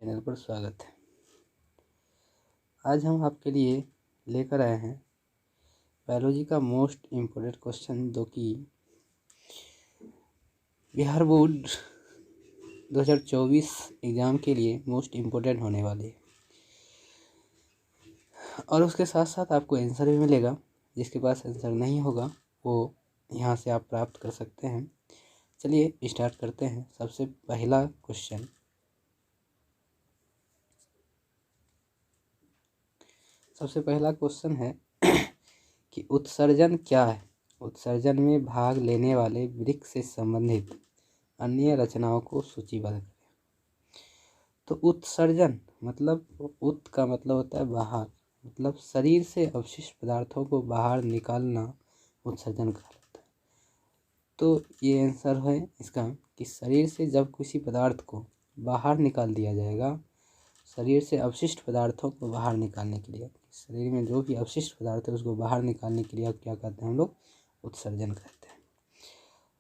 Channel पर स्वागत है। आज हम आपके लिए लेकर आए हैं बायोलॉजी का मोस्ट इम्पोर्टेंट क्वेश्चन, जो कि बिहार बोर्ड 2024 एग्ज़ाम के लिए मोस्ट इम्पोर्टेंट होने वाली है। और उसके साथ साथ आपको आंसर भी मिलेगा। जिसके पास आंसर नहीं होगा वो यहाँ से आप प्राप्त कर सकते हैं। चलिए स्टार्ट करते हैं। सबसे पहला क्वेश्चन है कि उत्सर्जन क्या है। उत्सर्जन में भाग लेने वाले वृक्क से संबंधित अन्य रचनाओं को सूचीबद्ध करें। तो उत्सर्जन मतलब उत का मतलब होता है बाहर, मतलब शरीर से अवशिष्ट पदार्थों को बाहर निकालना उत्सर्जन कहलाता है। तो ये आंसर है इसका कि शरीर से जब किसी पदार्थ को बाहर निकाल दिया जाएगा, शरीर से अवशिष्ट पदार्थों को बाहर निकालने के लिए, शरीर में जो भी अवशिष्ट पदार्थ है उसको बाहर निकालने के लिए क्या कहते हैं हम लोग, उत्सर्जन कहते हैं।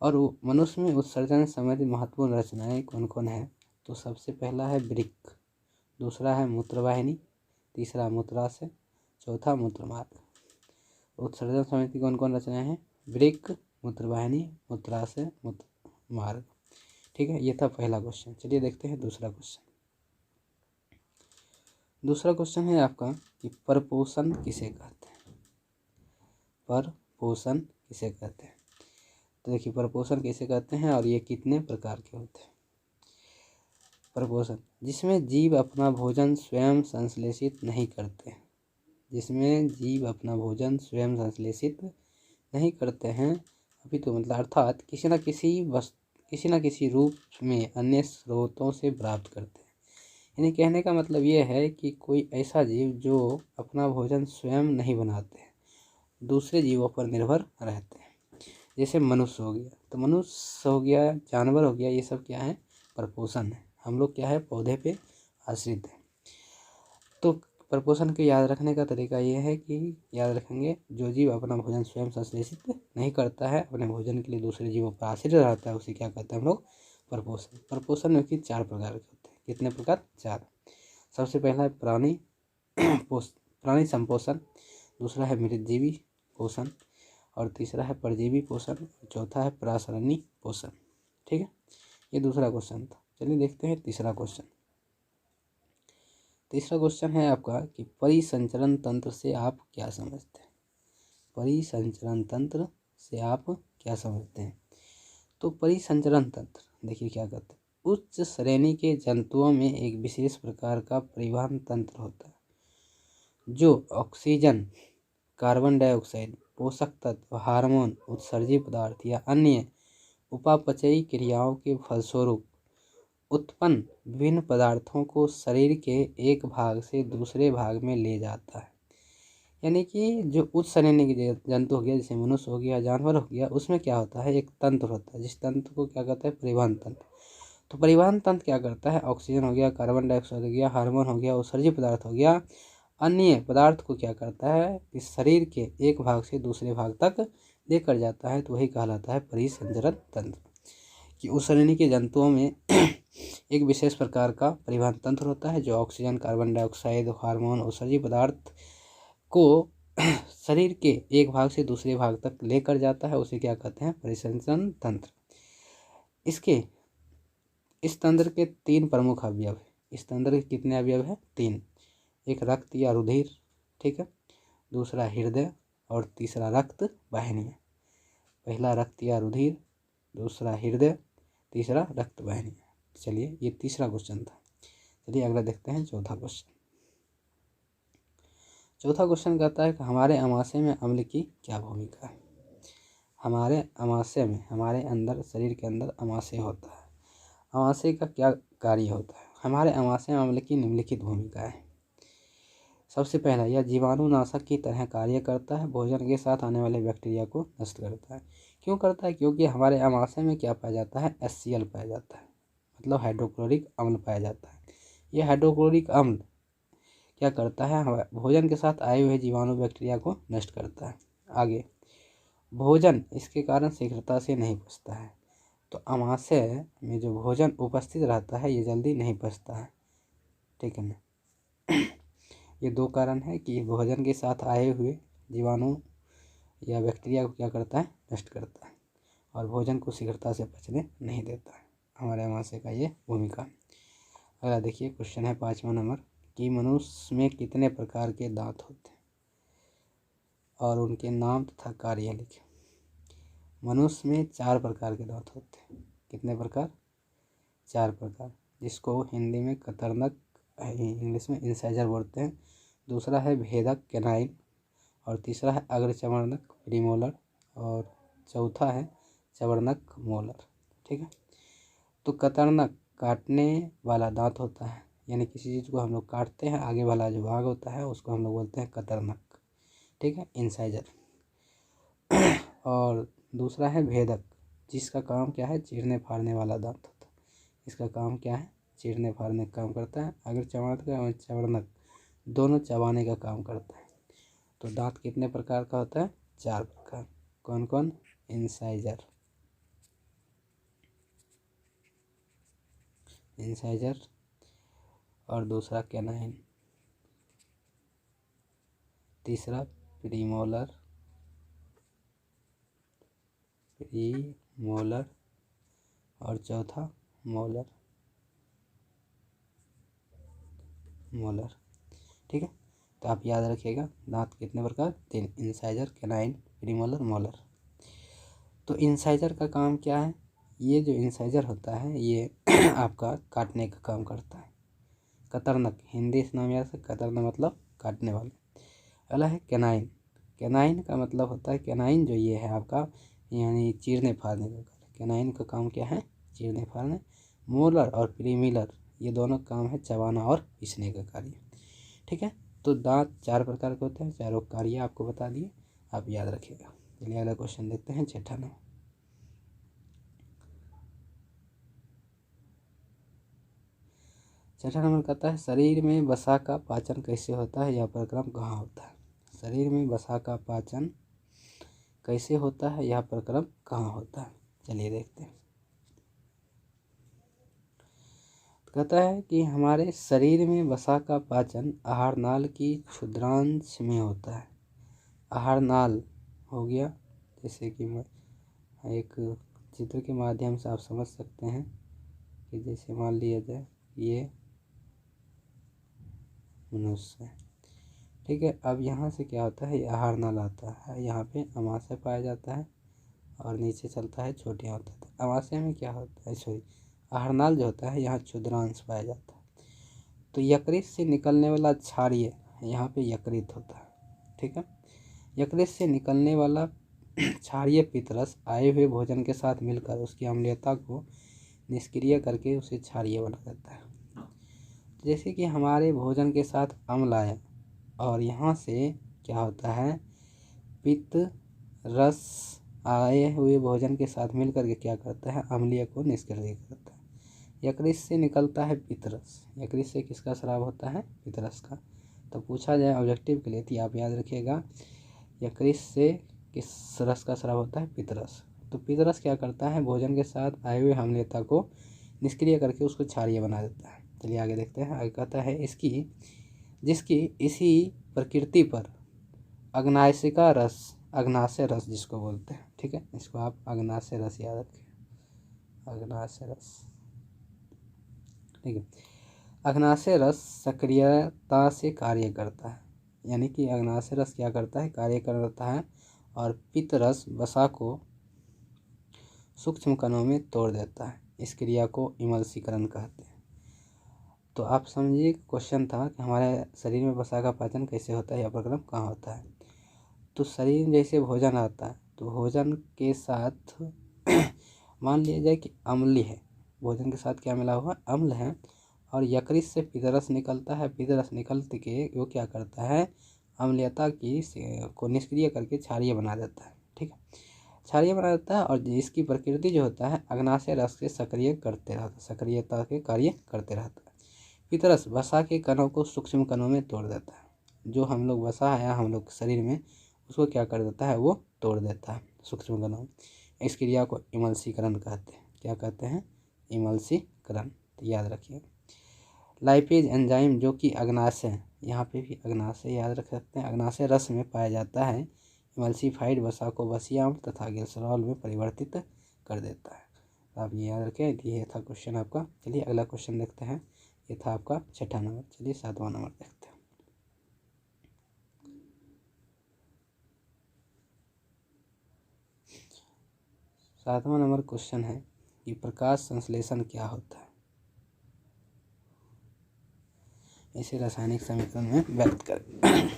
और मनुष्य में उत्सर्जन से संबंधित महत्वपूर्ण रचनाएं कौन कौन है। तो सबसे पहला है वृक्क, दूसरा है मूत्रवाहिनी, तीसरा मूत्राशय, चौथा मूत्रमार्ग। उत्सर्जन संबंधी कौन कौन रचनाएं हैं? वृक्क, मूत्रवाहिनी, मूत्राशय, मूत्रमार्ग। ठीक है, ये था पहला क्वेश्चन। चलिए देखते हैं दूसरा क्वेश्चन। दूसरा क्वेश्चन है आपका कि परपोषण किसे कहते हैं। परपोषण किसे कहते हैं? तो देखिए, परपोषण किसे कहते हैं और ये कितने प्रकार के होते हैं। परपोषण जिसमें जीव अपना भोजन स्वयं संश्लेषित नहीं करते हैं, जिसमें जीव अपना भोजन स्वयं संश्लेषित नहीं करते हैं अभी तो मतलब अर्थात किसी न किसी रूप में अन्य स्रोतों से प्राप्त करते हैं। यानी कहने का मतलब ये है कि कोई ऐसा जीव जो अपना भोजन स्वयं नहीं बनाते हैं, दूसरे जीवों पर निर्भर रहते हैं। जैसे मनुष्य हो गया, तो मनुष्य हो गया, जानवर हो गया, ये सब क्या है? परपोषण है। हम लोग क्या है? पौधे पे आश्रित है। तो परपोषण के याद रखने का तरीका ये है कि याद रखेंगे, जो जीव अपना भोजन स्वयं संश्लेषित नहीं करता है, अपने भोजन के लिए दूसरे जीवों पर आश्रित रहता है, उसे क्या कहते हैं हम लोग? परपोषण। परपोषण में कि 4 प्रकार के होते हैं। कितने प्रकार? 4। सबसे पहला है प्राणी संपोषण, दूसरा है मृतजीवी पोषण, और तीसरा है परजीवी पोषण, चौथा है परासरणी पोषण। ठीक है, ये दूसरा क्वेश्चन था। चलिए देखते हैं तीसरा क्वेश्चन। तीसरा क्वेश्चन है आपका कि परिसंचरण तंत्र से आप क्या समझते हैं। परिसंचरण तंत्र से आप क्या समझते हैं? तो परिसंचरण तंत्र देखिए क्या कहते हैं। उच्च श्रेणी के जंतुओं में एक विशेष प्रकार का परिवहन तंत्र होता है जो ऑक्सीजन, कार्बन डाइऑक्साइड, पोषक तत्व, हार्मोन, उत्सर्जी पदार्थ या अन्य उपापचयी क्रियाओं के फलस्वरूप उत्पन्न विभिन्न पदार्थों को शरीर के एक भाग से दूसरे भाग में ले जाता है। यानी कि जो उच्च श्रेणी के जंतु हो गया, जैसे मनुष्य हो गया, जानवर हो गया, उसमें क्या होता है? एक तंत्र होता है, जिस तंत्र को क्या कहते हैं? परिवहन तंत्र। तो परिवहन तंत्र क्या करता है? ऑक्सीजन हो गया, कार्बन डाइऑक्साइड हो गया, हार्मोन हो गया, उत्सर्जी पदार्थ हो गया, अन्य पदार्थ को क्या करता है कि शरीर के एक भाग से दूसरे भाग तक लेकर जाता है। तो वही कहलाता है परिसंचरण तंत्र। कि उस श्रेणी के जंतुओं में एक विशेष प्रकार का परिवहन तंत्र होता है जो ऑक्सीजन, कार्बन डाइऑक्साइड, हार्मोन, उत्सर्जी पदार्थ को शरीर के एक भाग से दूसरे भाग तक लेकर जाता है। उसे क्या कहते हैं? परिसंचरण तंत्र। इस तंत्र के 3 प्रमुख अवयव है। इस तंत्र के कितने अवयव है? 3। एक रक्त या रुधिर, ठीक है, दूसरा हृदय, और तीसरा रक्त वाहिनी। पहला रक्त या रुधिर, दूसरा हृदय, तीसरा रक्त वाहिनी। चलिए, ये तीसरा क्वेश्चन था। चलिए अगला देखते हैं, चौथा क्वेश्चन। चौथा क्वेश्चन कहता है कि हमारे आमाशय में अम्ल की क्या भूमिका है। हमारे आमाशय में, हमारे अंदर, शरीर के अंदर आमाशय होता है। आमाशय का क्या कार्य होता है? हमारे आमाशय में अम्ल की निम्नलिखित भूमिका है। सबसे पहला, यह जीवाणुनाशक की तरह कार्य करता है। भोजन के साथ आने वाले बैक्टीरिया को नष्ट करता है। क्यों करता है? क्योंकि हमारे आमाशय में क्या पाया जाता है? HCl पाया जाता है, मतलब हाइड्रोक्लोरिक अम्ल पाया जाता है। यह हाइड्रोक्लोरिक अम्ल क्या करता है? भोजन के साथ आए हुए जीवाणु बैक्टीरिया को नष्ट करता है। आगे, भोजन इसके कारण शीघ्रता से नहीं पचता है। तो आमाशय में जो भोजन उपस्थित रहता है ये जल्दी नहीं पचता है। ठीक है ना। ये दो कारण है कि भोजन के साथ आए हुए जीवाणु या बैक्टीरिया को क्या करता है, नष्ट करता है, और भोजन को शीघ्रता से पचने नहीं देता है। हमारे आमाशय का ये भूमिका। अगला देखिए क्वेश्चन है 5वां नंबर कि मनुष्य में कितने प्रकार के दांत होते हैं और उनके नाम तथा कार्य लिखें। मनुष्य में 4 प्रकार के दांत होते हैं। कितने प्रकार? 4 प्रकार, जिसको हिंदी में कतरनक, इंग्लिश में इंसाइजर बोलते हैं। दूसरा है भेदक कैनाइन, और तीसरा है अग्रचर्वणक प्रीमोलर, और चौथा है चर्वणक मोलर। ठीक है। तो कतरनक काटने वाला दांत होता है, यानी किसी चीज़ को हम लोग काटते हैं, आगे वाला जो भाग होता है उसको हम लोग बोलते हैं कतरनक। ठीक है, इंसाइजर। और दूसरा है भेदक, जिसका काम क्या है, चीरने फाड़ने वाला दांत होता है। इसका काम क्या है, चीरने फाड़ने का काम करता है। अगर चर्वणक और चर्वणक दोनों चबाने का काम करता है। तो दांत कितने प्रकार का होता है? 4 प्रकार। कौन कौन? इंसाइजर, और दूसरा कैनाइन, तीसरा प्रीमोलर, और चौथा मोलर। ठीक है, तो आप याद रखिएगा दांत कितने प्रकार? 3, इंसाइजर, कैनाइन, प्रीमोलर, मोलर। तो इंसाइजर का काम क्या है? ये जो इंसाइजर होता है ये आपका काटने का काम करता है। कतरनक, हिंदी से नाम याद से, कतरनक मतलब काटने वाला। अगला है कैनाइन। कैनाइन का मतलब होता है, कैनाइन जो ये है आपका, यानी चीरने फाड़ने का कार्य। कैनाइन का काम क्या है? चीरने फाड़ने। मोलर और प्रीमिलर ये दोनों काम है चबाना और पीसने का कार्य। ठीक है, तो दांत 4 प्रकार के होते हैं, चारों कार्य आपको बता दिए, आप याद रखिएगा। चलिए अगला क्वेश्चन देखते हैं 6ठा नंबर। 6ठा नंबर कहता है शरीर में वसा का पाचन कैसे होता है, यह प्रक्रम कहाँ होता है। शरीर में वसा का पाचन कैसे होता है, यह प्रक्रम कहाँ होता है। चलिए देखते हैं। कहता है कि हमारे शरीर में वसा का पाचन आहार नाल की क्षुद्रांश में होता है। आहार नाल हो गया, जैसे कि मैं एक चित्र के माध्यम से आप समझ सकते हैं कि जैसे मान लिया जाए ये मनुष्य है। ठीक है, अब यहाँ से क्या होता है, ये आहार नाल आता है, यहाँ पे अमाशय पाया जाता है और नीचे चलता है छोटी होता है। अमाशय में क्या होता है, सॉरी, आहारनाल जो होता है यहाँ क्षुद्रांश पाया जाता है। तो यकृत से निकलने वाला क्षारीय यहाँ पे यकृत होता है। ठीक है, यकृत से निकलने वाला क्षारीय पित्तरस आए हुए भोजन के साथ मिलकर उसकी अम्लीयता को निष्क्रिय करके उसे क्षारीय बना देता है। जैसे कि हमारे भोजन के साथ अम्ल आया और यहाँ से क्या होता है, पित्त रस आए हुए भोजन के साथ मिलकर के क्या करता है, अम्लीय को निष्क्रिय करता है। यकृत से निकलता है पित्तरस। यकृत से किसका स्राव होता है? पित्तरस का। तो पूछा जाए ऑब्जेक्टिव के लिए तो आप याद रखिएगा यकृत से किस रस का स्राव होता है? पित्तरस। तो पित्तरस क्या करता है, भोजन के साथ आए हुए अम्लीयता को निष्क्रिय करके उसको क्षारीय बना देता है। चलिए आगे देखते हैं। आगे कहता है जिसकी इसी प्रकृति पर अग्नाशय रस जिसको बोलते हैं। ठीक है, इसको आप अग्नाशय रस याद रखें, अग्नाशय रस। ठीक है, अग्नाशय रस सक्रियता से कार्य करता है, यानी कि अग्नाशय रस क्या करता है, कार्य करता है और पित्त रस वसा को सूक्ष्म कणों में तोड़ देता है। इस क्रिया को इमल्सीकरण कहते हैं। तो आप समझिए क्वेश्चन था कि हमारे शरीर में वसा का पाचन कैसे होता है, यह प्रक्रम कहाँ होता है। तो शरीर में जैसे भोजन आता है तो भोजन के साथ मान लिया जाए कि अम्ल है, भोजन के साथ क्या मिला हुआ, अम्ल है, और यकृत से पित्तरस निकलता है। पित्तरस निकलते के वो क्या करता है, अम्लीयता को निष्क्रिय करके क्षारीय बना देता है। ठीक है, क्षारीय बना देता है, और इसकी प्रकृति जो होता है अग्नाशय रस के सक्रिय करते रहता है, सक्रियता के कार्य करते रहता है। पित्तरस वसा के कणों को सूक्ष्म कणों में तोड़ देता है। जो हम लोग वसा है हम लोग शरीर में, उसको क्या कर देता है, वो तोड़ देता है सूक्ष्म कणों में। इस क्रिया को इमल्सीकरण कहते हैं। क्या कहते हैं? इमल्सीकरण। तो याद रखिए। लाइपेज एंजाइम जो कि अग्नाशय, यहाँ पे भी अग्नाशय याद रख सकते हैं, अग्नाशय रस में पाया जाता है, इमल्सिफाइड वसा को वसीय अम्ल तथा ग्लिसरॉल में परिवर्तित कर देता है। तो आप ये याद रखें। ये था क्वेश्चन आपका। चलिए अगला क्वेश्चन देखते हैं। ये था आपका 6ठा नंबर। चलिए 7वां नंबर देखते हैं। सातवां नंबर क्वेश्चन है कि प्रकाश संश्लेषण क्या होता है, इसे रासायनिक समीकरण में व्यक्त करें।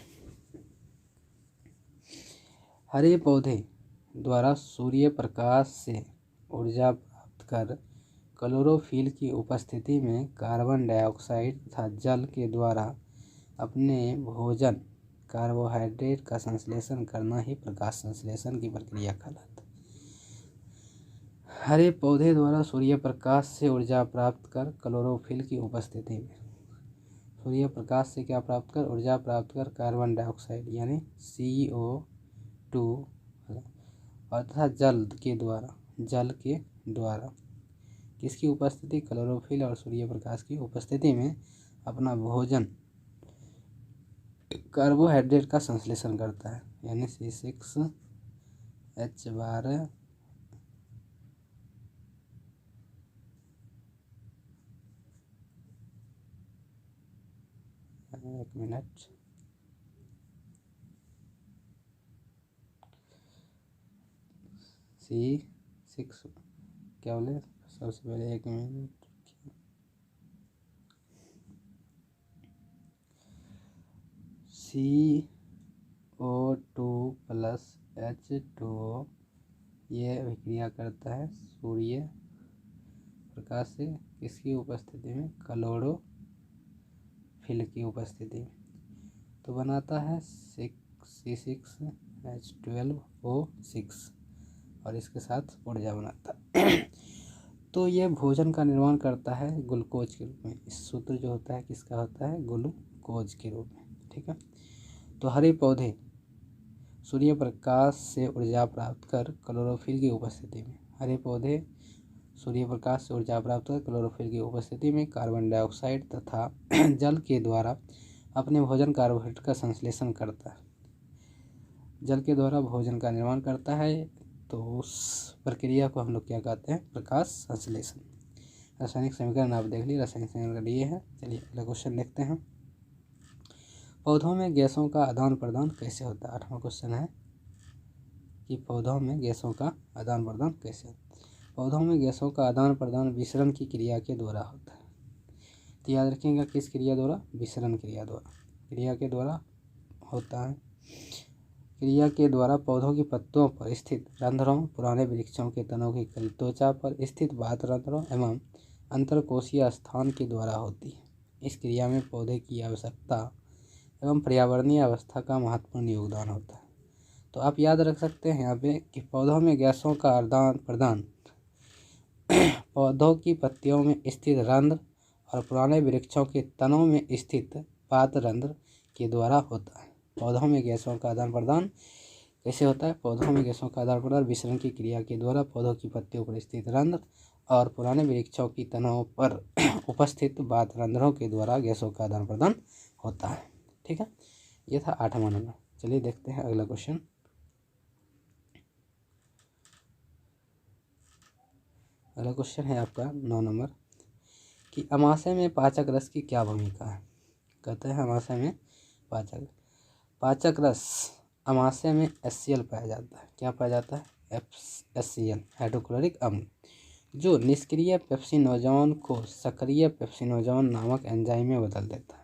हरे पौधे द्वारा सूर्य प्रकाश से ऊर्जा प्राप्त कर क्लोरोफिल की उपस्थिति में कार्बन डाइऑक्साइड तथा जल के द्वारा अपने भोजन कार्बोहाइड्रेट का संश्लेषण करना ही प्रकाश संश्लेषण की प्रक्रिया कहलाता है। हरे पौधे द्वारा सूर्य प्रकाश से ऊर्जा प्राप्त कर क्लोरोफिल की उपस्थिति में, सूर्य प्रकाश से क्या प्राप्त कर, ऊर्जा प्राप्त कर कार्बन डाइऑक्साइड यानी CO2 और तथा जल के द्वारा किसकी उपस्थिति, क्लोरोफिल और सूर्य प्रकाश की उपस्थिति में अपना भोजन कार्बोहाइड्रेट का संश्लेषण करता है, यानी C6H12 एक मिनट C6 क्या बोले, सबसे पहले एक मिनट, CO2 प्लस H2O ये अभिक्रिया करता है सूर्य प्रकाश से किसकी उपस्थिति में, क्लोरोफिल की उपस्थिति में, तो बनाता है C6H12O6 और इसके साथ ऊर्जा बनाता है। तो ये भोजन का निर्माण करता है ग्लूकोज के रूप में। इस सूत्र जो होता है किसका होता है, ग्लूकोज के रूप में। ठीक है। तो हरे पौधे सूर्य प्रकाश से ऊर्जा प्राप्त कर क्लोरोफिल की उपस्थिति में, हरे पौधे सूर्य प्रकाश से ऊर्जा प्राप्त कर क्लोरोफिल की उपस्थिति में कार्बन डाइऑक्साइड तथा जल के द्वारा अपने भोजन कार्बोहाइड्रेट का संश्लेषण करता है, जल के द्वारा भोजन का निर्माण करता है। तो उस प्रक्रिया को हम लोग क्या कहते हैं, प्रकाश संश्लेषण। रासायनिक समीकरण आप देख लीजिए, रासायनिक समीकरण ये है। चलिए अगला क्वेश्चन देखते हैं। पौधों में गैसों का आदान प्रदान कैसे होता है। 8वां क्वेश्चन है कि पौधों में गैसों का आदान प्रदान कैसे होता है। पौधों में गैसों का आदान प्रदान विसरण की क्रिया के द्वारा होता है। तो याद रखिएगा किस क्रिया द्वारा, विसरण क्रिया द्वारा, क्रिया के द्वारा होता है। क्रिया के द्वारा पौधों की पत्तियों पर स्थित रंध्रों, पुराने वृक्षों के तनों की त्वचा पर स्थित बाह्य रंध्रों एवं अंतरकोशीय स्थान के द्वारा होती है। इस क्रिया में पौधे की आवश्यकता एवं पर्यावरणीय अवस्था का महत्वपूर्ण योगदान होता है। तो आप याद रख सकते हैं यहाँ पे कि पौधों में गैसों का आदान प्रदान पौधों की पत्तियों में स्थित रंध्र और पुराने वृक्षों के तनों में स्थित पात रंध्र के द्वारा होता है। पौधों में गैसों का आदान प्रदान कैसे होता है, पौधों में गैसों का आदान प्रदान विसरण की क्रिया के द्वारा पौधों की पत्तियों पर स्थित रंध्र और पुराने वृक्षों की तनों पर उपस्थित पात रंध्रों के द्वारा गैसों का आदान प्रदान होता है। ठीक है, ये था 8वां नंबर। चलिए देखते हैं अगला क्वेश्चन। अगला क्वेश्चन है आपका 9 नंबर कि अमाशय में पाचक रस की क्या भूमिका है। कहते हैं अमाशय में पाचक रस, अमाशय में HCl पाया जाता है। क्या पाया जाता है, HCl हाइड्रोक्लोरिक अम्ल, जो निष्क्रिय पेप्सिनोजोन को सक्रिय पेप्सिनोजोन नामक एंजाइम में बदल देता है।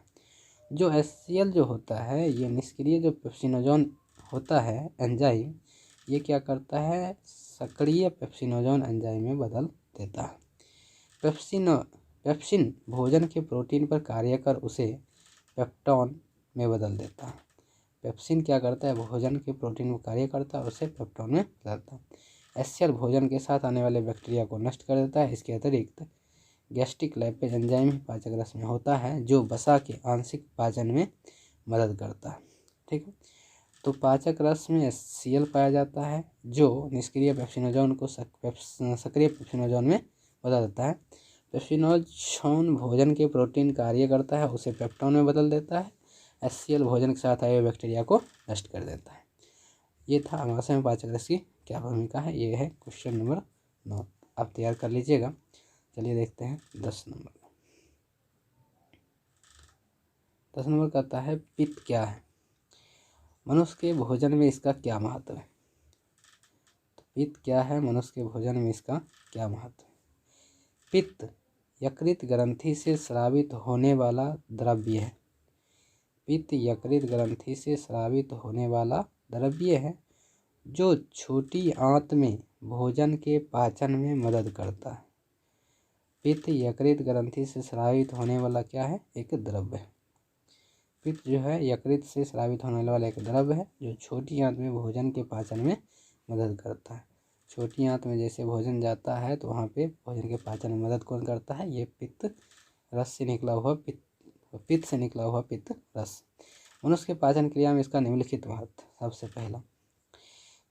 जो HCl जो होता है, ये निष्क्रिय जो पेप्सिनोजोन होता है एंजाइम, ये क्या करता है, सक्रिय पेप्सिनोजोन एंजाइम में बदल देता है। पेप्सिन भोजन के प्रोटीन पर कार्य कर उसे पेप्टोन में बदल देता है। पेप्सिन क्या करता है, भोजन के प्रोटीन में कार्य करता है और उसे पेप्टोन में बदलता है। HCl भोजन के साथ आने वाले बैक्टीरिया को नष्ट कर देता है। इसके अतिरिक्त गैस्ट्रिक लैपेज एंजाइम भी पाचक रस में होता है, जो वसा के आंशिक पाचन में मदद करता है। ठीक है, तो पाचक रस में HCl पाया जाता है, जो निष्क्रिय पेप्सिनोजोन को सक्रिय पेप्सिनोजोन में बदल देता है। पेप्सिनोजोन भोजन के प्रोटीन कार्य करता है, उसे पेप्टोन में बदल देता है। HCl भोजन के साथ आए बैक्टीरिया को नष्ट कर देता है। ये था अमाशय में पाचक रस की क्या भूमिका है। ये है क्वेश्चन नंबर 9, आप तैयार कर लीजिएगा। चलिए देखते हैं 10 नंबर। 10 नंबर कहता है पित्त क्या है, मनुष्य के भोजन में इसका क्या महत्व है। तो पित्त क्या है, मनुष्य के भोजन में इसका क्या महत्व है। पित्त यकृत ग्रंथि से स्रावित होने वाला द्रव्य है। पित्त यकृत ग्रंथि से स्रावित होने वाला द्रव्य है जो छोटी आंत में भोजन के पाचन में मदद करता है। पित्त यकृत ग्रंथि से स्रावित होने वाला क्या है, एक द्रव्य है। पित्त जो है यकृत से स्रावित होने वाला एक द्रव्य है जो छोटी आंत में भोजन के पाचन में मदद करता है। छोटी आंत में जैसे भोजन जाता है तो वहाँ पे भोजन के पाचन में मदद कौन करता है, ये पित्त रस से निकला हुआ पित्त से निकला हुआ पित्त रस। मनुष्य के पाचन क्रिया में इसका निम्नलिखित महत्व। सबसे पहला,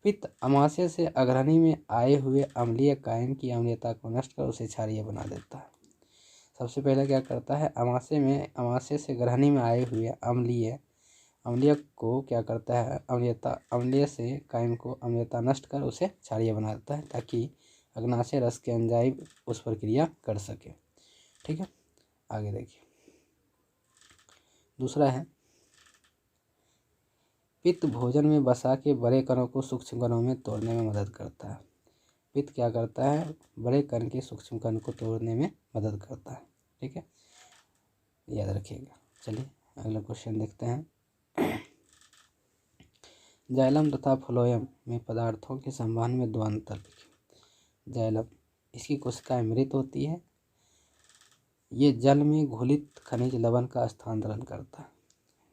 पित्त अमाशय से अग्रणी में आए हुए अम्लीय कायन की अम्लीयता को नष्ट कर उसे क्षारीय बना देता है। सबसे पहले क्या करता है, अमाशय से ग्रहणी में आए हुए अम्लीय को क्या करता है, अम्लीय से कायन को अम्लीयता नष्ट कर उसे क्षारीय बना देता है ताकि अग्नाशय रस के एंजाइम उस पर क्रिया कर सके। ठीक है, आगे देखिए। दूसरा है, पित्त भोजन में वसा के बड़े कणों को सूक्ष्म कणों में तोड़ने में मदद करता है। पित्त क्या करता है, बड़े कण के सूक्ष्म कण को तोड़ने में मदद करता है। ठीक है, याद रखिएगा। चलिए अगला क्वेश्चन देखते हैं। जाइलम तथा फ्लोएम में पदार्थों के संवहन में 2 अंतर लिखिए। जाइलम, इसकी कोशिकाएं मृत होती है, ये जल में घुलित खनिज लवण का स्थानांतरण करता है।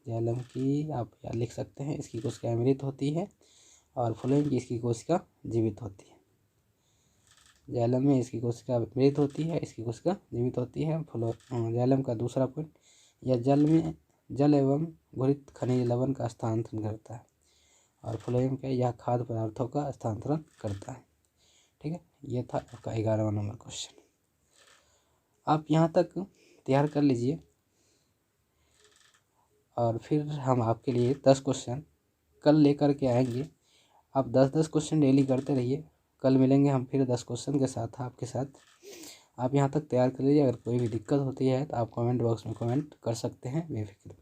जाइलम की आप याद लिख सकते हैं, इसकी कोशिकाएं मृत होती है, और फ्लोएम की इसकी कोशिका जीवित होती है। जाइलम में इसकी कोशिका मृत होती है, इसकी कोशिका जीवित होती है। जाइलम का दूसरा पॉइंट, यह जल में जल एवं घुलित खनिज लवण का स्थानांतरण करता है, और फ्लोएम का यह खाद्य पदार्थों का स्थानांतरण करता है। ठीक है, ये था आपका 11वां नंबर क्वेश्चन। आप यहाँ तक तैयार कर लीजिए, और फिर हम आपके लिए 10 क्वेश्चन कल लेकर के आएंगे। आप 10-10 क्वेश्चन डेली करते रहिए। कल मिलेंगे हम फिर 10 क्वेश्चन के साथ आपके साथ। आप यहाँ तक तैयार कर लीजिए। अगर कोई भी दिक्कत होती है तो आप कमेंट बॉक्स में कमेंट कर सकते हैं बेफिक्र।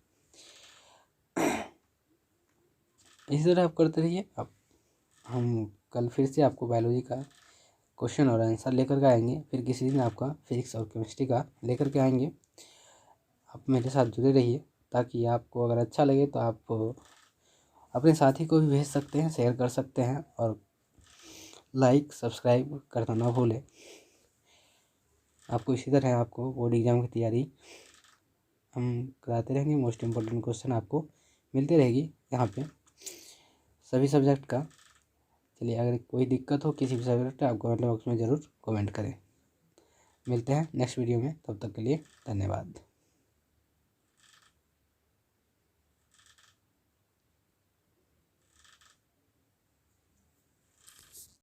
इसी तरह आप करते रहिए। अब हम कल फिर से आपको बायोलॉजी का क्वेश्चन और आंसर लेकर के आएंगे। फिर किसी दिन आपका फिजिक्स और केमिस्ट्री का लेकर के आएंगे। आप मेरे साथ जुड़े रहिए, ताकि आपको अगर अच्छा लगे तो आप अपने साथी को भी भेज सकते हैं, शेयर कर सकते हैं, और लाइक सब्सक्राइब करना ना भूलें। आपको इसी तरह आपको बोर्ड एग्ज़ाम की तैयारी हम कराते रहेंगे। मोस्ट इम्पोर्टेंट क्वेश्चन आपको मिलती रहेगी यहाँ पे सभी सब्जेक्ट का। चलिए, अगर कोई दिक्कत हो किसी भी सब्जेक्ट आप कमेंट बॉक्स में ज़रूर कमेंट करें। मिलते हैं नेक्स्ट वीडियो में, तब तक के लिए धन्यवाद।